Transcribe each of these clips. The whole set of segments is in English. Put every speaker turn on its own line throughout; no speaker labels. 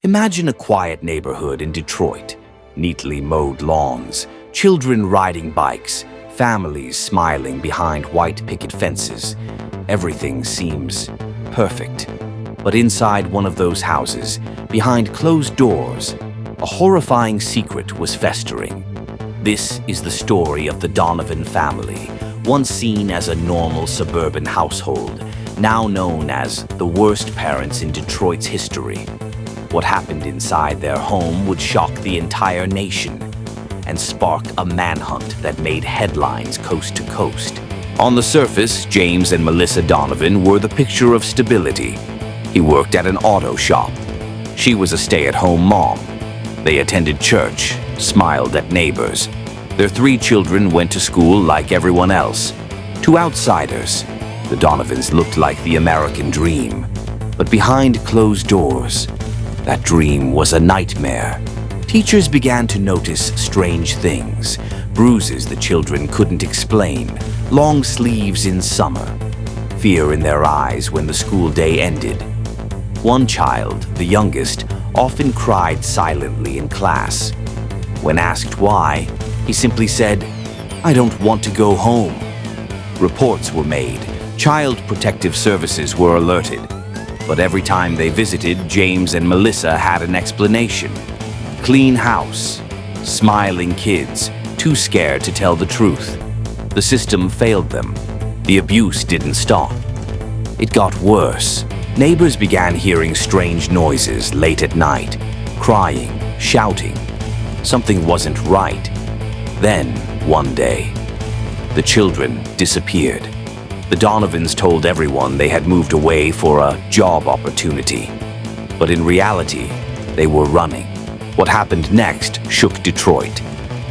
Imagine a quiet neighborhood in Detroit, neatly mowed lawns, children riding bikes, families smiling behind white picket fences. Everything seems perfect. But inside one of those houses, behind closed doors, a horrifying secret was festering. This is the story of the Donovan family, once seen as a normal suburban household, now known as the worst parents in Detroit's history. What happened inside their home would shock the entire nation and spark a manhunt that made headlines coast to coast. On the surface, James and Melissa Donovan were the picture of stability. He worked at an auto shop. She was a stay-at-home mom. They attended church, smiled at neighbors. Their 3 children went to school like everyone else. To outsiders, the Donovans looked like the American dream. But behind closed doors, that dream was a nightmare. Teachers began to notice strange things. Bruises the children couldn't explain, long sleeves in summer, fear in their eyes when the school day ended. One child, the youngest, often cried silently in class. When asked why, he simply said, "I don't want to go home." Reports were made. Child protective services were alerted. But every time they visited, James and Melissa had an explanation. Clean house, smiling kids, too scared to tell the truth. The system failed them. The abuse didn't stop. It got worse. Neighbors began hearing strange noises late at night, crying, shouting. Something wasn't right. Then, one day, the children disappeared. The Donovans told everyone they had moved away for a job opportunity. But in reality, they were running. What happened next shook Detroit.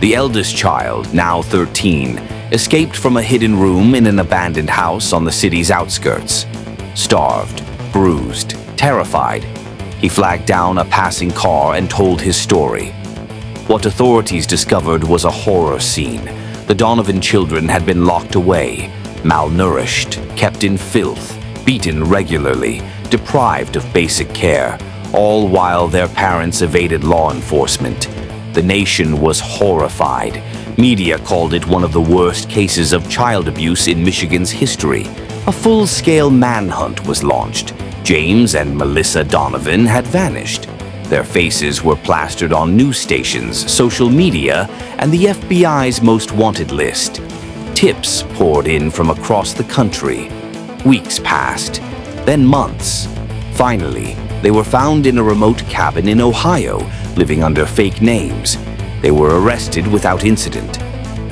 The eldest child, now 13, escaped from a hidden room in an abandoned house on the city's outskirts. Starved, bruised, terrified, he flagged down a passing car and told his story. What authorities discovered was a horror scene. The Donovan children had been locked away, malnourished, kept in filth, beaten regularly, deprived of basic care, all while their parents evaded law enforcement. The nation was horrified. Media called it one of the worst cases of child abuse in Michigan's history. A full-scale manhunt was launched. James and Melissa Donovan had vanished. Their faces were plastered on news stations, social media, and the FBI's most wanted list. Tips poured in from across the country. Weeks passed, then months. Finally, they were found in a remote cabin in Ohio, living under fake names. They were arrested without incident.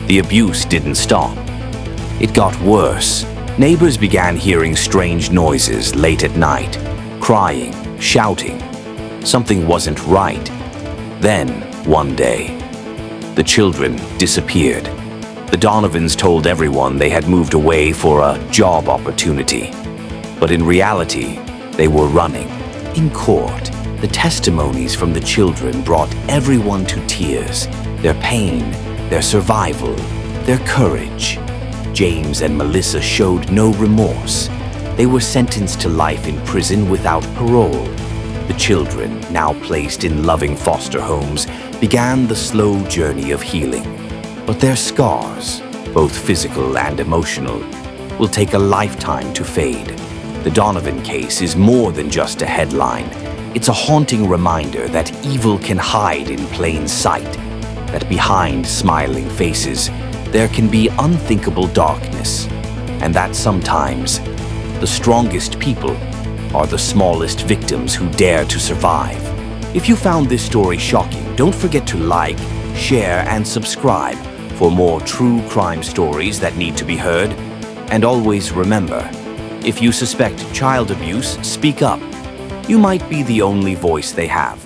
The abuse didn't stop. It got worse. Neighbors began hearing strange noises late at night, crying, shouting. Something wasn't right. Then, one day, the children disappeared. The Donovans told everyone they had moved away for a job opportunity. But in reality, they were running. In court, the testimonies from the children brought everyone to tears. Their pain, their survival, their courage. James and Melissa showed no remorse. They were sentenced to life in prison without parole. The children, now placed in loving foster homes, began the slow journey of healing. But their scars, both physical and emotional, will take a lifetime to fade. The Donovan case is more than just a headline. It's a haunting reminder that evil can hide in plain sight, that behind smiling faces, there can be unthinkable darkness, and that sometimes the strongest people are the smallest victims who dare to survive. If you found this story shocking, don't forget to like, share, and subscribe for more true crime stories that need to be heard. And always remember, if you suspect child abuse, speak up. You might be the only voice they have.